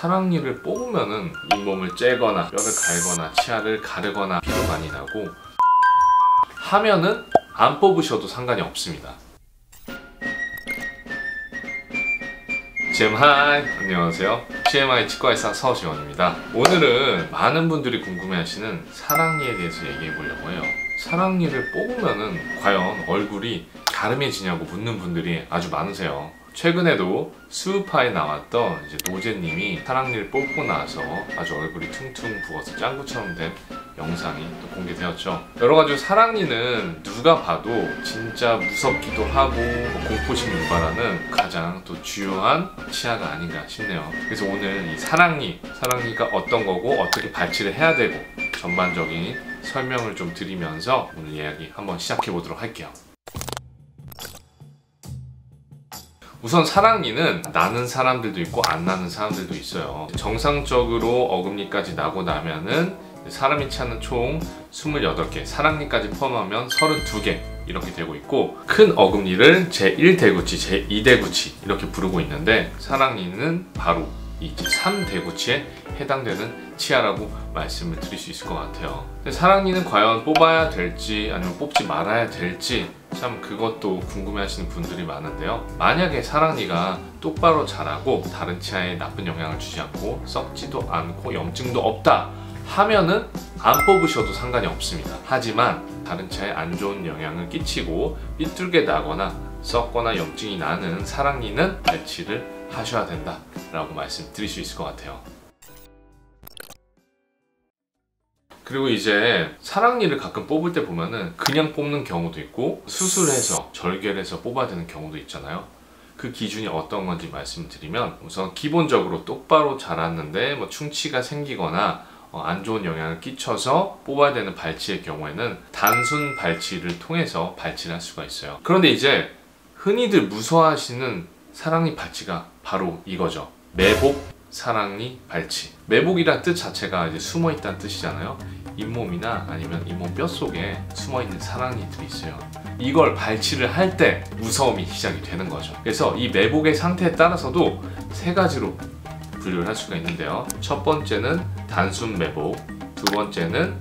사랑니를 뽑으면은 잇몸을 째거나 뼈를 갈거나 치아를 가르거나 피도 많이 나고, 하면은 안 뽑으셔도 상관이 없습니다. 하이, 안녕하세요. TMI 치과의사 서지원입니다. 오늘은 많은 분들이 궁금해하시는 사랑니에 대해서 얘기해 보려고 해요. 사랑니를 뽑으면은 과연 얼굴이 갸름해지냐고 묻는 분들이 아주 많으세요. 최근에도 수우파에 나왔던 노제님이 사랑니를 뽑고 나서 아주 얼굴이 퉁퉁 부어서 짱구처럼 된 영상이 또 공개되었죠. 여러가지로 사랑니는 누가 봐도 진짜 무섭기도 하고 공포심 유발하는 가장 또 주요한 치아가 아닌가 싶네요. 그래서 오늘 이 사랑니가 어떤 거고 어떻게 발치를 해야 되고 전반적인 설명을 좀 드리면서 오늘 이야기 한번 시작해 보도록 할게요. 우선 사랑니는 나는 사람들도 있고 안 나는 사람들도 있어요. 정상적으로 어금니까지 나고 나면은 사람이 차는 총 28개, 사랑니까지 포함하면 32개 이렇게 되고 있고, 큰 어금니를 제1대구치, 제2대구치 이렇게 부르고 있는데, 사랑니는 바로 이 제3대구치에 해당되는 치아라고 말씀을 드릴 수 있을 것 같아요. 사랑니는 과연 뽑아야 될지 아니면 뽑지 말아야 될지 참 그것도 궁금해하시는 분들이 많은데요. 만약에 사랑니가 똑바로 자라고 다른 치아에 나쁜 영향을 주지 않고 썩지도 않고 염증도 없다 하면은 안 뽑으셔도 상관이 없습니다. 하지만 다른 치아에 안 좋은 영향을 끼치고 삐뚤게 나거나 썩거나 염증이 나는 사랑니는 발치를 하셔야 된다 라고 말씀드릴 수 있을 것 같아요. 그리고 이제 사랑니를 가끔 뽑을 때 보면은 그냥 뽑는 경우도 있고 수술해서 절개해서 뽑아야 되는 경우도 있잖아요. 그 기준이 어떤 건지 말씀드리면, 우선 기본적으로 똑바로 자랐는데 충치가 생기거나 안 좋은 영향을 끼쳐서 뽑아야 되는 발치의 경우에는 단순 발치를 통해서 발치를 할 수가 있어요. 그런데 이제 흔히들 무서워하시는 사랑니 발치가 바로 이거죠. 매복 사랑니 발치. 매복이란 뜻 자체가 이제 숨어있다는 뜻이잖아요. 잇몸이나 아니면 잇몸 뼈 속에 숨어있는 사랑니들이 있어요. 이걸 발치를 할 때 무서움이 시작이 되는 거죠. 그래서 이 매복의 상태에 따라서도 세 가지로 분류를 할 수가 있는데요. 첫 번째는 단순 매복, 두 번째는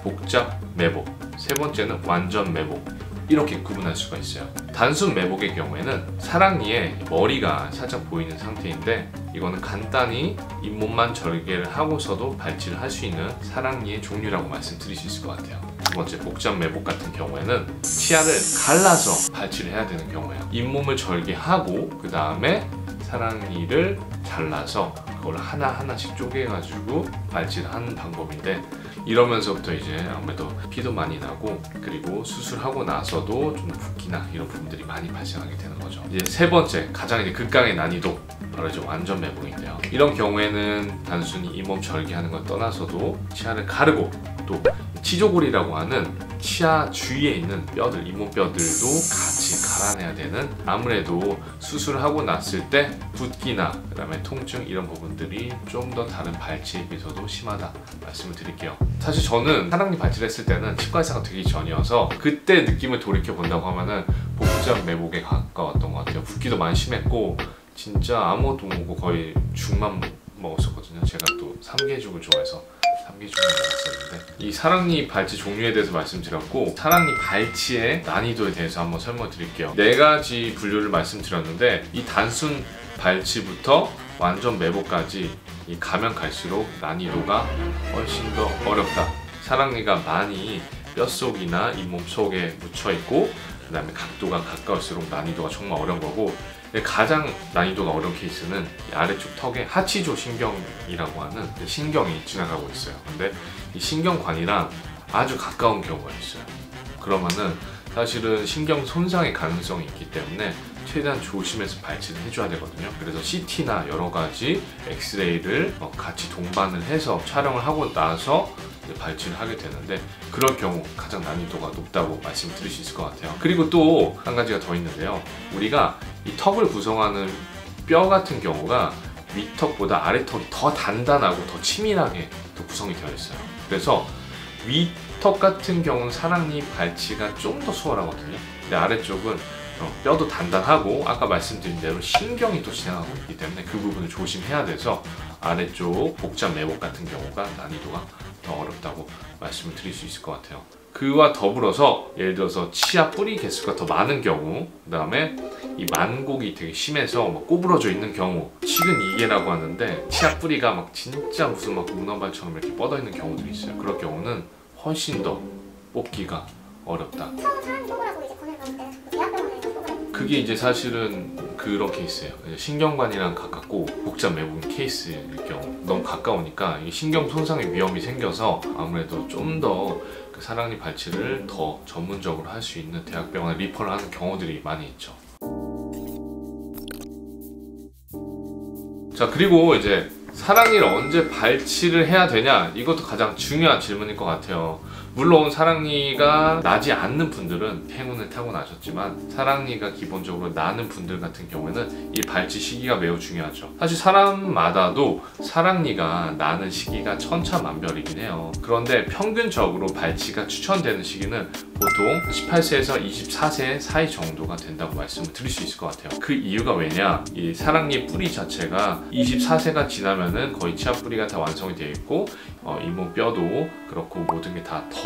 복잡 매복, 세 번째는 완전 매복, 이렇게 구분할 수가 있어요. 단순 매복의 경우에는 사랑니에 머리가 살짝 보이는 상태인데, 이거는 간단히 잇몸만 절개를 하고서도 발치를 할 수 있는 사랑니의 종류라고 말씀드릴 수 있을 것 같아요. 두 번째, 복잡 매복 같은 경우에는 치아를 갈라서 발치를 해야 되는 경우예요. 잇몸을 절개하고 그 다음에 사랑니를 잘라서 그걸 하나하나씩 쪼개가지고 발치를 하는 방법인데, 이러면서부터 이제 아무래도 피도 많이 나고, 그리고 수술하고 나서도 좀 붓기나 이런 부분들이 많이 발생하게 되는 거죠. 이제 세 번째, 가장 이제 극강의 난이도, 바로 이제 완전 매복인데요. 이런 경우에는 단순히 잇몸 절개하는 것 떠나서도 치아를 가르고, 또 치조골이라고 하는 치아 주위에 있는 뼈들, 잇몸뼈들도 같이 갈아내야 되는, 아무래도 수술하고 났을 때 붓기나 그 다음에 통증 이런 부분들이 좀 더 다른 발치에 비해서도 심하다 말씀을 드릴게요. 사실 저는 사랑니 발치를 했을 때는 치과의사가 되기 전이어서 그때 느낌을 돌이켜 본다고 하면은 복잡 매복에 가까웠던 것 같아요. 붓기도 많이 심했고 진짜 아무것도 못 먹고 거의 죽만 먹었었거든요. 제가 또 삼계죽을 좋아해서 삼계죽을 먹었었는데, 이 사랑니 발치 종류에 대해서 말씀드렸고, 사랑니 발치의 난이도에 대해서 한번 설명을 드릴게요. 네 가지 분류를 말씀드렸는데, 이 단순 발치부터 완전 매복까지 가면 갈수록 난이도가 훨씬 더 어렵다. 사랑니가 많이 뼛속이나 잇몸 속에 묻혀있고, 그 다음에 각도가 가까울수록 난이도가 정말 어려운 거고, 가장 난이도가 어려운 케이스는 이 아래쪽 턱에 하치조 신경이라고 하는 신경이 지나가고 있어요. 근데 이 신경관이랑 아주 가까운 경우가 있어요. 그러면은 사실은 신경 손상의 가능성이 있기 때문에 최대한 조심해서 발치를 해줘야 되거든요. 그래서 CT나 여러 가지 엑스레이를 같이 동반을 해서 촬영을 하고 나서 발치를 하게 되는데, 그럴 경우 가장 난이도가 높다고 말씀드릴 수 있을 것 같아요. 그리고 또 한 가지가 더 있는데요. 우리가 이 턱을 구성하는 뼈 같은 경우가 윗턱보다 아래턱이 더 단단하고 더 치밀하게 또 구성이 되어 있어요. 그래서 윗턱 같은 경우는 사랑니 발치가 좀 더 수월하거든요. 근데 아래쪽은 뼈도 단단하고 아까 말씀드린 대로 신경이 또 지나가고 있기 때문에 그 부분을 조심해야 돼서 아래쪽 복잡 매복 같은 경우가 난이도가 더 어렵다고 말씀을 드릴 수 있을 것 같아요. 그와 더불어서 예를 들어서 치아 뿌리 개수가 더 많은 경우, 그 다음에 이 만곡이 되게 심해서 막 꼬부러져 있는 경우, 치근 이개라고 하는데 치아 뿌리가 막 진짜 무슨 막 문어발처럼 이렇게 뻗어 있는 경우들이 있어요. 그럴 경우는 훨씬 더 뽑기가 어렵다. 처음 사람이 뽑으라고 이제 권을 받을 때 대학병원에서 뽑으라고. 그게 이제 사실은 그런 케이스예요. 신경관이랑 가깝고 복잡 매복인 케이스일 경우 너무 가까우니까 이 신경 손상의 위험이 생겨서 아무래도 좀 더 그 사랑니 발치를 더 전문적으로 할 수 있는 대학병원에 리퍼를 하는 경우들이 많이 있죠. 자, 그리고 이제 사랑니를 언제 발치를 해야 되냐, 이것도 가장 중요한 질문일 것 같아요. 물론 사랑니가 나지 않는 분들은 행운을 타고나셨지만 사랑니가 기본적으로 나는 분들 같은 경우에는 이 발치 시기가 매우 중요하죠. 사실 사람마다도 사랑니가 나는 시기가 천차만별이긴 해요. 그런데 평균적으로 발치가 추천되는 시기는 보통 18세에서 24세 사이 정도가 된다고 말씀을 드릴 수 있을 것 같아요. 그 이유가 왜냐, 이 사랑니 뿌리 자체가 24세가 지나면은 거의 치아 뿌리가 다 완성이 되어 있고 잇몸뼈도 그렇고 모든 게 다 더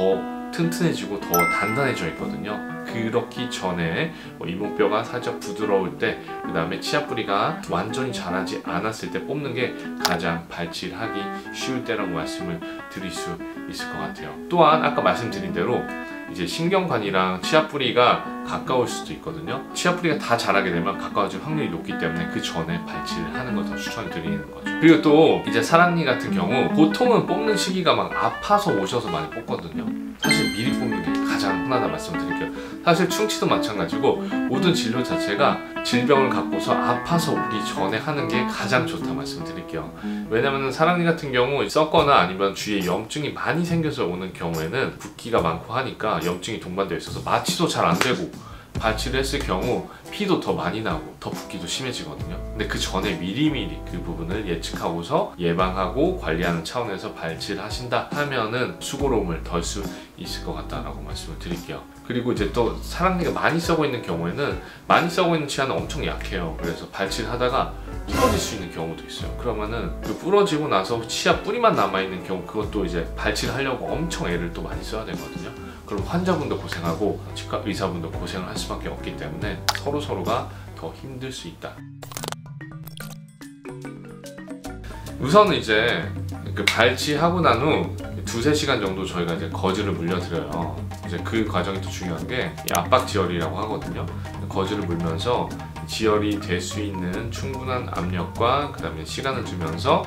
튼튼해지고 더 단단해져 있거든요. 그렇기 전에 잇몸뼈가 살짝 부드러울 때, 그 다음에 치아 뿌리가 완전히 자라지 않았을 때 뽑는 게 가장 발치를 하기 쉬울 때라고 말씀을 드릴 수 있을 것 같아요. 또한 아까 말씀드린 대로 이제 신경관이랑 치아 뿌리가 가까울 수도 있거든요. 치아 뿌리가 다 자라게 되면 가까워질 확률이 높기 때문에 그 전에 발치를 하는 걸 더 추천드리는 거죠. 그리고 또 이제 사랑니 같은 경우 보통은 뽑는 시기가 막 아파서 오셔서 많이 뽑거든요. 사실 미리 뽑는 게 가장 흔하다 말씀드릴게요. 사실 충치도 마찬가지고 모든 진료 자체가 질병을 갖고서 아파서 오기 전에 하는 게 가장 좋다 말씀드릴게요. 왜냐면 사랑니 같은 경우 썩거나 아니면 주위에 염증이 많이 생겨서 오는 경우에는 붓기가 많고 하니까 염증이 동반되어 있어서 마취도 잘 안 되고 발치를 했을 경우 피도 더 많이 나고 더 붓기도 심해지거든요. 근데 그 전에 미리미리 그 부분을 예측하고서 예방하고 관리하는 차원에서 발치를 하신다 하면은 수고로움을 덜 수 있을 것 같다라고 말씀을 드릴게요. 그리고 이제 또 사랑니가 많이 썩어 있는 경우에는, 많이 썩어 있는 치아는 엄청 약해요. 그래서 발치를 하다가 부러질 수 있는 경우도 있어요. 그러면은 그 부러지고 나서 치아 뿌리만 남아있는 경우, 그것도 이제 발치를 하려고 엄청 애를 또 많이 써야 되거든요. 그럼 환자분도 고생하고 치과 의사분도 고생을 할 수밖에 없기 때문에 서로가 더 힘들 수 있다. 우선은 이제 그 발치하고 난 후 2~3시간 정도 저희가 이제 거즈를 물려드려요. 이제 그 과정이 또 중요한 게 압박 지혈이라고 하거든요. 거즈를 물면서 지혈이 될 수 있는 충분한 압력과 그 다음에 시간을 주면서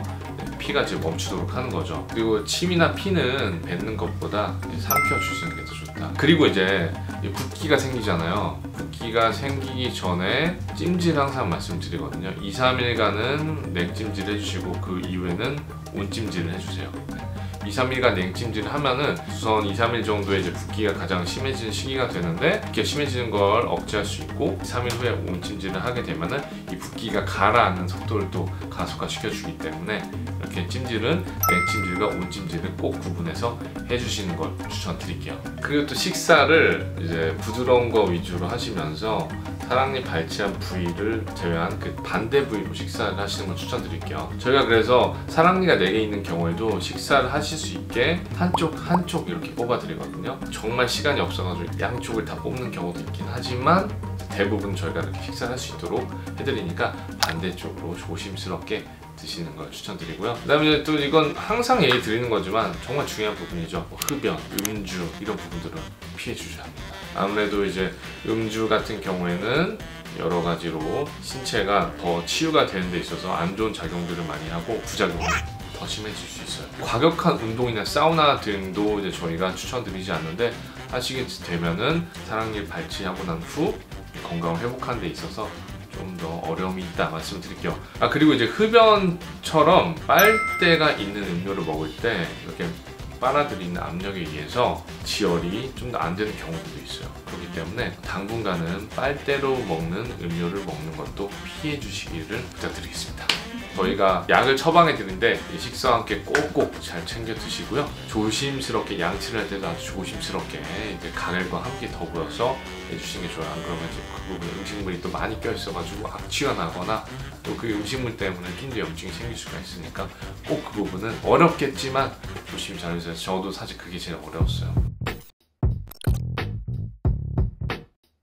피가 이제 멈추도록 하는 거죠. 그리고 침이나 피는 뱉는 것보다 삼켜주시는 게 더 좋다. 그리고 이제 붓기가 생기잖아요. 붓기가 생기기 전에 찜질 항상 말씀드리거든요. 2~3일간은 냉찜질 해주시고 그 이후에는 온찜질을 해주세요. 2~3일간 냉찜질을 하면은 우선 2~3일 정도에 이제 붓기가 가장 심해지는 시기가 되는데, 붓기가 심해지는 걸 억제할 수 있고 3일 후에 온찜질을 하게 되면은 이 붓기가 가라앉는 속도를 또 가속화시켜주기 때문에 이렇게 찜질은 냉찜질과 온찜질을 꼭 구분해서 해주시는 걸 추천드릴게요. 그리고 또 식사를 이제 부드러운 거 위주로 하시면서 사랑니 발치한 부위를 제외한 그 반대 부위로 식사를 하시는 걸 추천드릴게요. 저희가 그래서 사랑니가 4개 있는 경우에도 식사를 하실 수 있게 한쪽 이렇게 뽑아드리거든요. 정말 시간이 없어가지고 양쪽을 다 뽑는 경우도 있긴 하지만 대부분 저희가 이렇게 식사를 할 수 있도록 해드리니까 반대쪽으로 조심스럽게 드시는 걸 추천드리고요. 그 다음에 또 이건 항상 얘기 드리는 거지만 정말 중요한 부분이죠. 흡연, 음주 이런 부분들은 피해 주셔야 합니다. 아무래도 이제 음주 같은 경우에는 여러 가지로 신체가 더 치유가 되는 데 있어서 안 좋은 작용들을 많이 하고 부작용이 더 심해질 수 있어요. 과격한 운동이나 사우나 등도 이제 저희가 추천드리지 않는데, 하시게 되면은 사랑니를 발치하고 난 후 건강을 회복하는 데 있어서 좀 더 어려움이 있다 말씀드릴게요. 그리고 이제 흡연처럼 빨대가 있는 음료를 먹을 때 이렇게 빨아들이는 압력에 의해서 지혈이 좀 더 안 되는 경우도 있어요. 그렇기 때문에 당분간은 빨대로 먹는 음료를 먹는 것도 피해 주시기를 부탁드리겠습니다. 저희가 약을 처방해 드리는데 식사와 함께 꼭꼭 잘 챙겨 드시고요. 조심스럽게 양치를 할 때도 아주 조심스럽게 이제 가글과 함께 더불어서 해주시는 게 좋아요. 안 그러면 이제 그 부분에 음식물이 또 많이 껴 있어가지고 악취가 나거나 또 그 음식물 때문에 흰도 염증이 생길 수가 있으니까 꼭 그 부분은 어렵겠지만 조심히 잘 해주세요. 저도 사실 그게 제일 어려웠어요.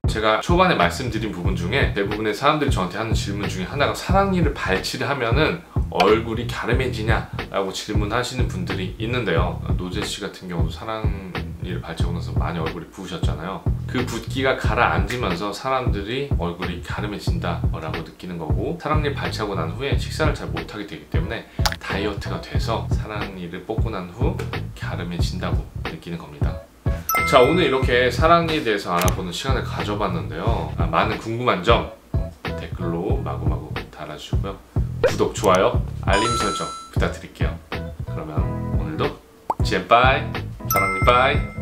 제가 초반에 말씀드린 부분 중에 대부분의 사람들이 저한테 하는 질문 중에 하나가 사랑니를 발치를 하면은 얼굴이 갸름해지냐 라고 질문하시는 분들이 있는데요. 노제씨 같은 경우도 사랑니를 발치하고 나서 많이 얼굴이 부으셨잖아요. 그 붓기가 가라앉으면서 사람들이 얼굴이 갸름해진다 라고 느끼는 거고, 사랑니를 발치하고 난 후에 식사를 잘 못하게 되기 때문에 다이어트가 돼서 사랑니를 뽑고 난 후 갸름해진다고 느끼는 겁니다. 자, 오늘 이렇게 사랑니에 대해서 알아보는 시간을 가져봤는데요. 많은 궁금한 점 댓글로 마구마구 달아주시고요. 구독, 좋아요, 알림 설정 부탁드릴게요. 그러면 오늘도 젠빠이, 사랑니 빠이.